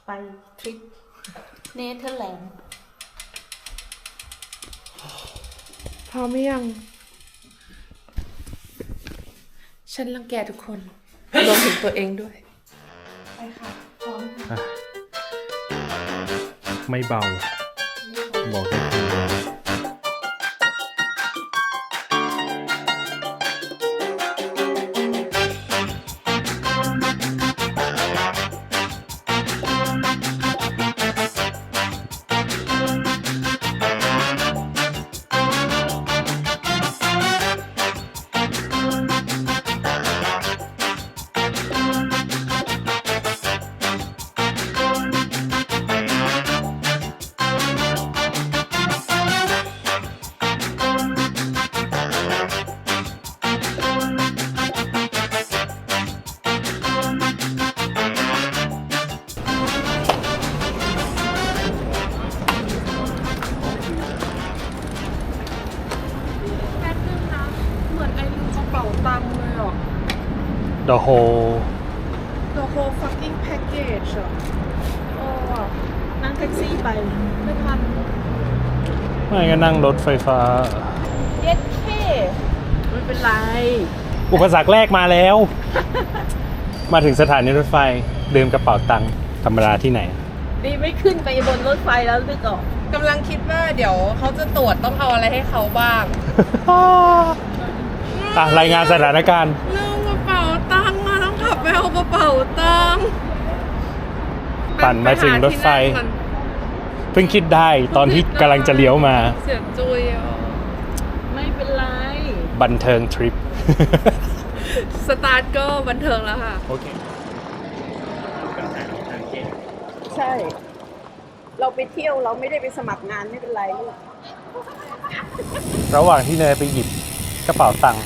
ไปทริปเนเธอร์แลนด์พร้อมหรือยังฉันรังแกทุกคนรวมถึงตัวเองด้วยไปค่ะพร้อมไม่เบาบอกได้คำเดียวThe whole The whole fucking package อ่ะโอ้นั่งแท็กซี่ไปไม่ทัน ไม่ก็นั่งรถไฟฟ้า เย็ดเคไม่เป็นไร อุปสรรคแรกมาแล้ว มาถึงสถานีรถไฟลืมกระเป๋าตังค์ธรรมดาที่ไหน ดีไม่ขึ้นไปบนรถไฟแล้วนึกออกกำลังคิดว่าเดี๋ยวเขาจะตรวจต้องเอาอะไรให้เขาบ้าง รายงานสถานการณ์ ลืมกระเป๋าตังค์มาต้องขับไปเอากระเป๋าตังค์ ปั่นมาถึงรถไฟเพิ่งคิดได้ตอนที่กำลังจะเลี้ยวมาเสียจุยอ่ะไม่เป็นไรบันเทิงทริป สตาร์ทก็บันเทิงแล้วค่ะโอเคใช่เราไปเที่ยวเราไม่ได้ไปสมัครงานไม่เป็นไรลูกระหว่างที่เนยไปหยิบกระเป๋าตังค์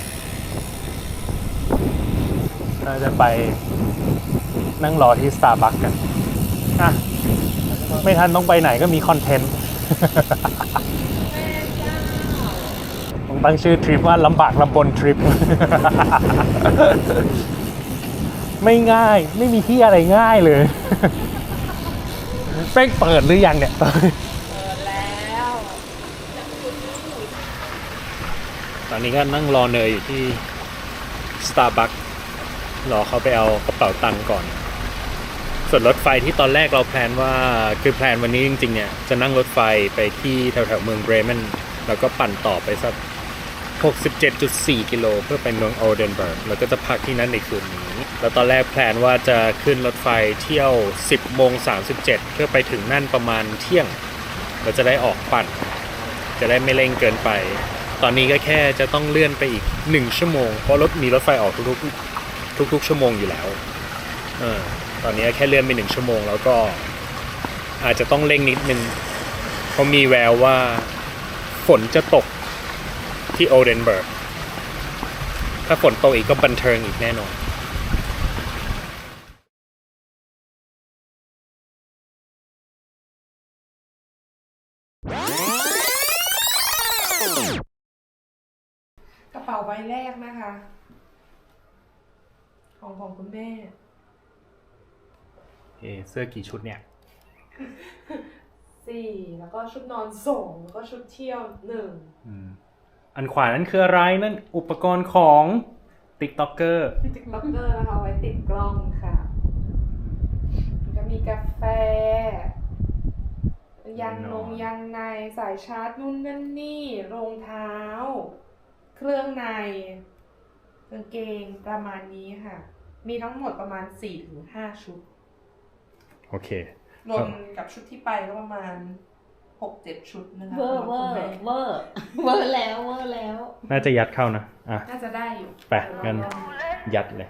เราจะไปนั่งรอที่ Starbucks กันไม่ทันต้องไปไหนก็มีคอนเทนต์ต้องตั้งชื่อทริปว่าลำบากลำบนทริป ไม่ง่ายไม่มีที่อะไรง่ายเลยเป๊กเปิดหรือยังเนี่ย เปิดแล้ว ตอนนี้ก็นั่งรอเนยอยู่ที่ Starbucks รอเขาไปเอากระเป๋าตังค์ก่อนส่วนรถไฟที่ตอนแรกเราแพลนว่าคือแพลนวันนี้จริงๆเนี่ยจะนั่งรถไฟไปที่แถวๆเมืองเบรเมนแล้วก็ปั่นต่อไปสัก 67.4 กิโลเพื่อไปเมืองโอเดนเบิร์กแล้วก็จะพักที่นั่นในคืนนี้แล้วตอนแรกแพลนว่าจะขึ้นรถไฟเที่ยว 10:37 เพื่อไปถึงนั่นประมาณเที่ยงเราจะได้ออกปั่นจะได้ไม่เร่งเกินไปตอนนี้ก็แค่จะต้องเลื่อนไปอีก1ชั่วโมงเพราะมีรถไฟออกทุกชั่วโมงอยู่แล้วตอนนี้แค่เลื่อนไป1ชั่วโมงแล้วก็อาจจะต้องเร่งนิดนึงเพราะมีแววว่าฝนจะตกที่โอเดนเบิร์กถ้าฝนตกอีกก็บันเทิงอีกแน่นอนกระเป๋าใบแรกนะคะของคุณแม่เสื้อกี่ชุดเนี่ย4แล้วก็ชุดนอน2แล้วก็ชุดเที่ยว1อันขวานั้นคืออะไรนั่นอุปกรณ์ของ TikToker นะคะไว้ติดกล้องค่ะก็มีกาแฟยางในสายชาร์จนู่นนั่นนี่รองเท้าเครื่องในกางเกงประมาณนี้ค่ะมีทั้งหมดประมาณ 4-5 ชุดโอเครวมกับชุดที่ไปก็ประมาณ 6-7 ชุดนะคะเวอร์แล้วน่าจะยัดเข้านะน่าจะได้อยู่ไปงั้นยัดเลย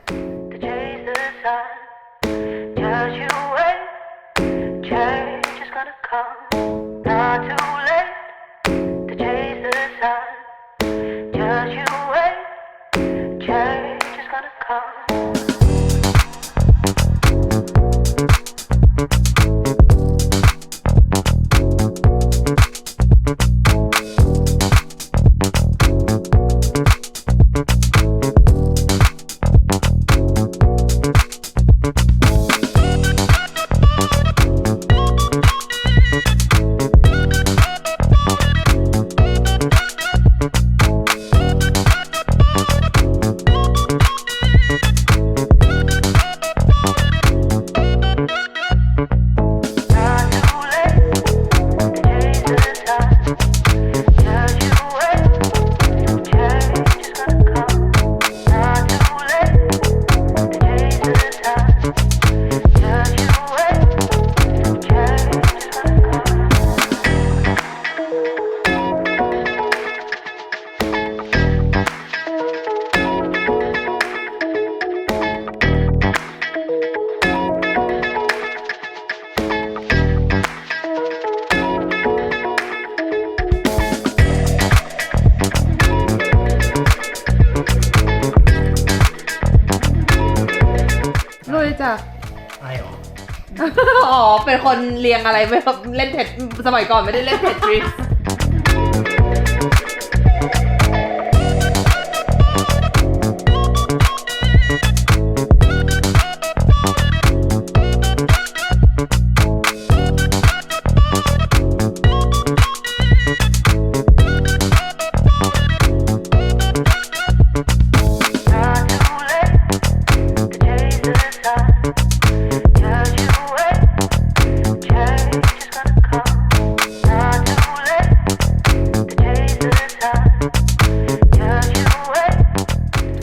อ๋อ เป็นคนเรียงอะไรไม่เล่นเทดสมัยก่อนไม่ได้เล่นเทดริส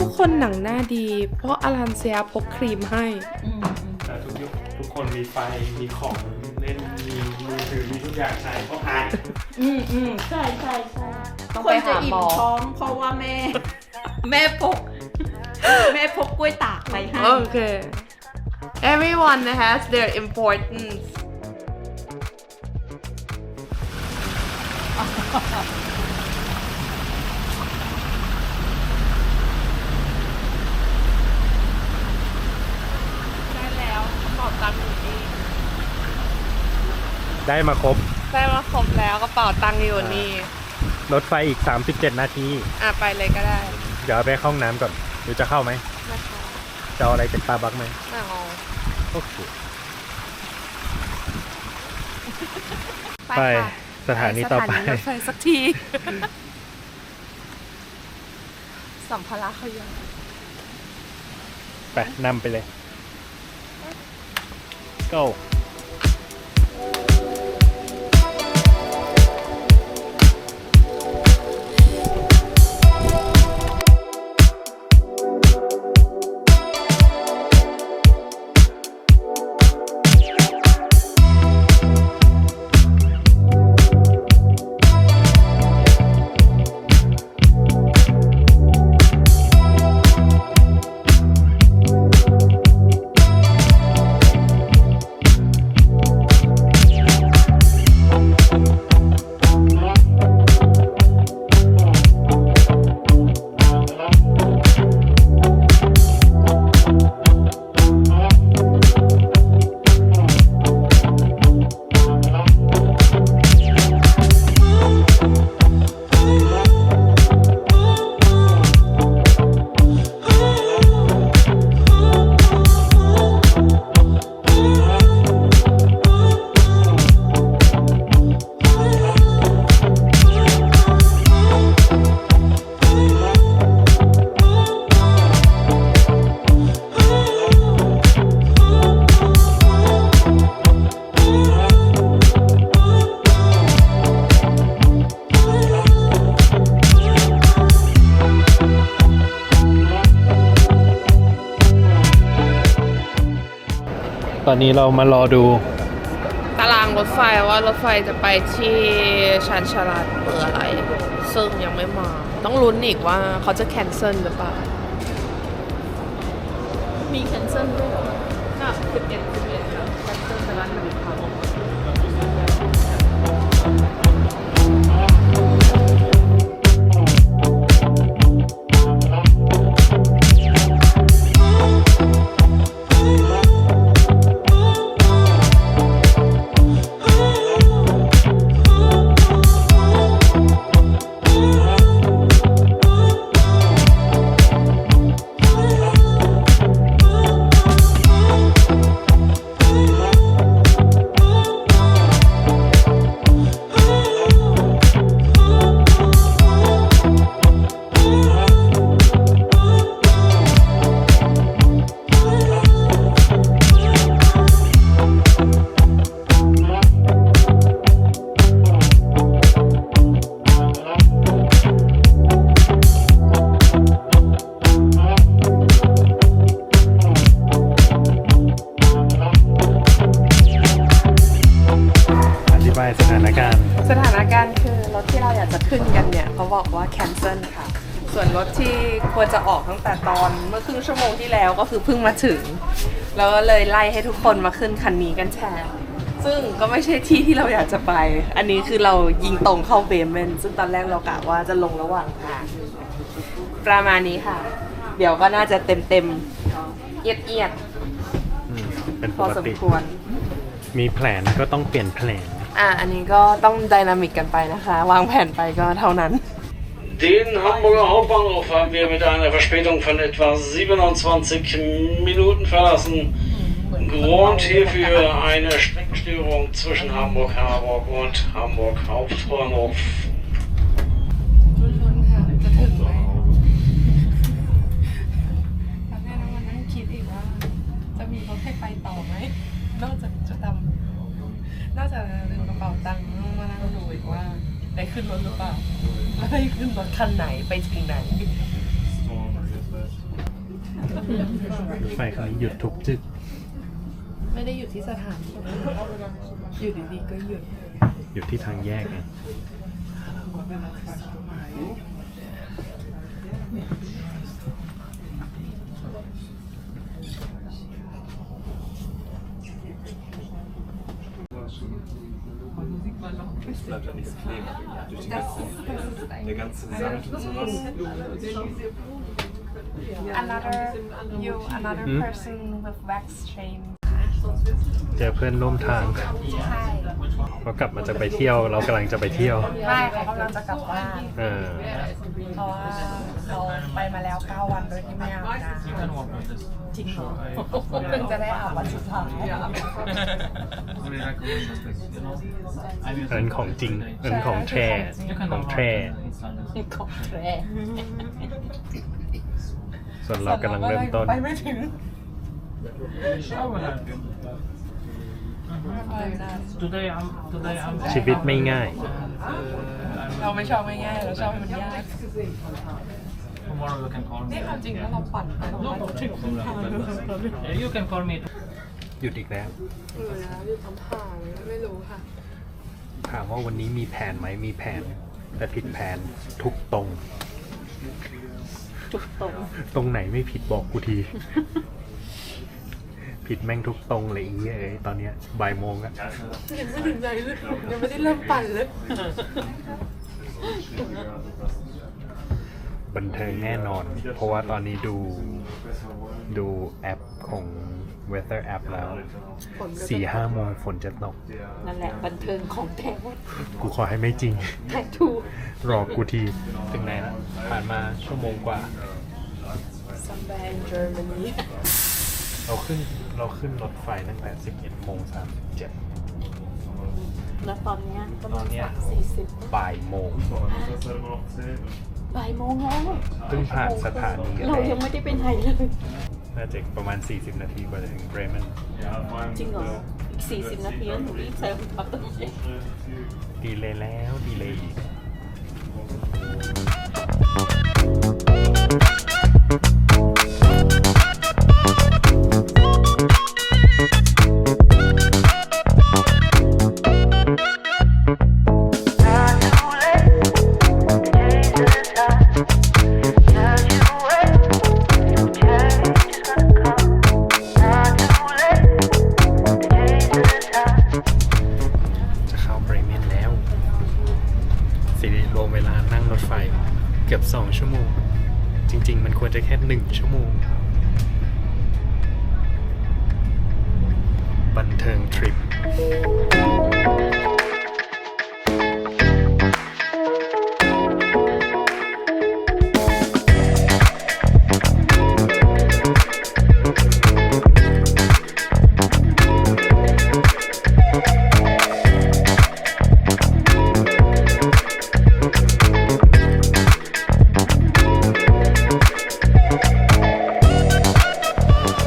ทุกคนหนังหน้าดี เพราะอลันเซียพกครีมให้ แต่ทุกยุคทุกคนมีไฟมีของเล่นมีมือถือมีทุกอย่างใช้เพราะอาย ใช่ใช่ใช่ ต้อง ค ไป นจะ หา อิ่ หม ม อ ท้องเพราะว่าแม่ แม่พก แม่พกกล้วยตากไปให้ โอเค everyone has their importance ได้แล้วกระเป๋าตังค์อยู่นี่ ได้มาครบ ได้มาครบแล้วกระเป๋าตังค์อยู่นี่ รถไฟอีก 37 นาที อ่ะไปเลยก็ได้ เดี๋ยวไปเข้าห้องน้ำก่อนหรือจะเข้าไหม นะคะ จะเอาอะไรจากตาบักไหม ไม่เอา โอเค ไป ไป ค่ะ สถานีต่อไป สถานีรถไฟสักที สัมภาระเขาเยอะ ไปนำไปเลย go ตอนนี้เรามารอดู ตารางรถไฟว่ารถไฟจะไปที่ชานชาลาเบอร์อะไร ซึ่งยังไม่มา ต้องลุ้นอีกว่าเขาจะแคนเซิลหรือเปล่า มีแคนเซิลด้วยเหรอ น่ะ11แล้วแคนเซิลไปแล้ว1 ครั้ง อธิบายสถานการณ์ สถานการณ์คือรถที่เราอยากจะขึ้นกันเนี่ยเขาบอกว่าแคนเซิลค่ะ ส่วนรถที่ควรจะออกตั้งแต่ตอนเมื่อครึ่งชั่วโมงที่แล้วก็คือเพิ่งมาถึง แล้วก็เลยไล่ให้ทุกคนมาขึ้นคันนี้กันแทนซึ่งก็ไม่ใช่ที่ที่เราอยากจะไป อันนี้คือเรายิงตรงเข้าเบเมนซึ่งตอนแรกเรากะว่าจะลงระหว่างทางประมาณนี้ค่ะ เดี๋ยวก็น่าจะเต็มเอียด เป็น ๆพ ป อก สม ติ ควร มีแผนก็ต้องเปลี่ยนแผน อันนี้ก็ต้องไดนามิกกันไปนะคะ วางแผนไปก็เท่านั้น Den Hamburger Hauptbahnhof haben wir mit einer Verspätung von etwa 27 Minuten verlassen. Grund hierfür eine Streckenstörung zwischen Hamburg-Harburg und Hamburg Hauptbahnhof. ลุ้นๆค่ะ จะถึงไหมแล้วแม่น้องมันนั่งคิดอีกว่า จะมีรถให้ไปต่อไหม นอกจากลืมกระเป๋าตังค์ต้องมานั่งดูอีกว่า ได้ขึ้นรถหรือเปล่าแล้วได้ขึ้นรถคันไหนไปถึงไหน ไฟคันนี้หยุดทุกจึก ไม่ได้อยู่ที่สถานีอยู่ดีๆก็หยุด อยู่ที่ทางแยกไง Bleibt ja nichts kleben. Durch die der ganze Sand und sowas. Another person with wax chain เจอเพื่อนร่วมทาง ใช่ เขากลับมาจะไปเที่ยว เรากำลังจะไปเที่ยว ไม่เขากำลังจะกลับบ้าน เออ เพราะว่าเราไปมาแล้ว 9 วันโดยที่ไม่อาบน้ำจริงเหรอเพิ่งจะได้อาบวันสุดท้าย อันนั้นของจริงอันนั้นของแท้ของแท้ ของแท้ ส่วนเรากำลังเริ่มต้น ไปไม่ถึง Today I'm ชีวิตไม่ง่าย เราไม่ชอบง่ายๆเราชอบให้มันยาก tomorrow you can call me. นี่ความจริงแล้วเราปั่นไปตรงนั้นถึงครึ่งทางเลย Yeah, you can call me. หยุดอีกแล้ว แล้วอยู่ตรงทางไม่รู้ค่ะ ถามว่าวันนี้มีแผนไหมมีแผน แต่ผิดแผนทุกตรง จุกตรง ตรงไหนไม่ผิดบอกกูที ผิดแม่งทุกตรงเลยไอ้เหี้ยเอ้ยตอนเนี้ยบ่ายโมงอะ ยังไม่ถึงไหนเลยยังไม่ได้เริ่มปั่นเลย บันเทิงแน่นอน เพราะว่าตอนนี้ดูแอปของ Weather App แล้ว 4-5 โมงฝนจะตก นั่นแหละบันเทิงของแท้ กูขอให้ไม่จริง แท้ทู รอกูที ถึงไหนแล้วผ่านมาชั่วโมงกว่า Somewhere in Germany เราขึ้นรถไฟตั้งแต่ 11 โมง 37 แล้วตอนเนี้ยก็ ตอนเนี้ย 40 บ่ายโมง บ่ายโมงแล้ว เพิ่งผ่านสถานี เรายังไม่ได้ไปไหนเลย น่าจะประมาณ 40 นาทีกว่าจะถึงเบรเมน จริงเหรอ อีก 40 นาทีแล้วหนูรีบใส่รองเท้าตัวเอง ดีเลยแล้วดีเลยอีก จะเข้าเบรเมนแล้วสิริรวมเวลานั่งรถไฟเกือบ2 ชั่วโมง จริง ๆ มันควรจะแค่1 ชั่วโมง บันเทิงทริป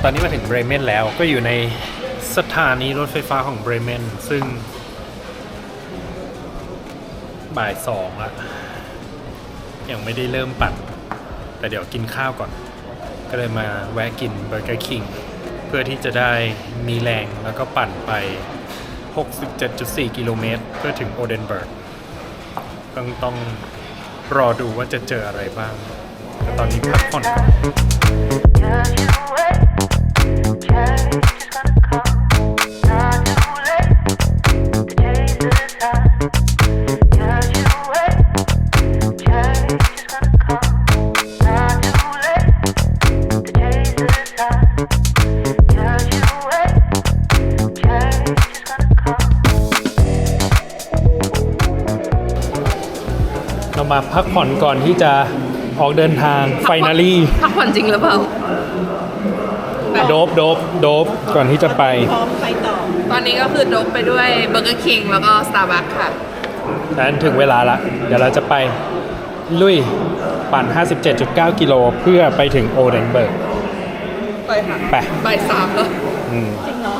ตอนนี้มาถึงเบรเมนแล้วก็อยู่ในสถานีรถไฟฟ้าของเบรเมนซึ่งบ่าย 2แล้วยังไม่ได้เริ่มปั่นแต่เดี๋ยวกินข้าวก่อน ก็เลยมาแวะกินเบอร์เกอร์คิงเพื่อที่จะได้มีแรงแล้วก็ปั่นไป 67.4 กิโลเมตรเพื่อถึงโอเดนเบิร์กต้องรอดูว่าจะเจออะไรบ้างแต่ตอนนี้พักผ่อน Change is gonna มาพักผ่อนก่อนที่จะออกเดินทางไฟนาลี พักผ่อนจริงหรือเปล่า โดบก่อนที่จะไป พร้อมไปต่อ ตอนนี้ก็คือดบไปด้วยเบอร์เกอร์คิงแล้วก็สตาร์บัคค่ะ ฉะนั้นถึงเวลาละ เดี๋ยวเราจะไปลุยปั่น 57.9 กิโลเพื่อไปถึงโอเดนเบิร์ก ไปค่ะ ไป บ่าย 3แล้ว อืม จริงเนาะ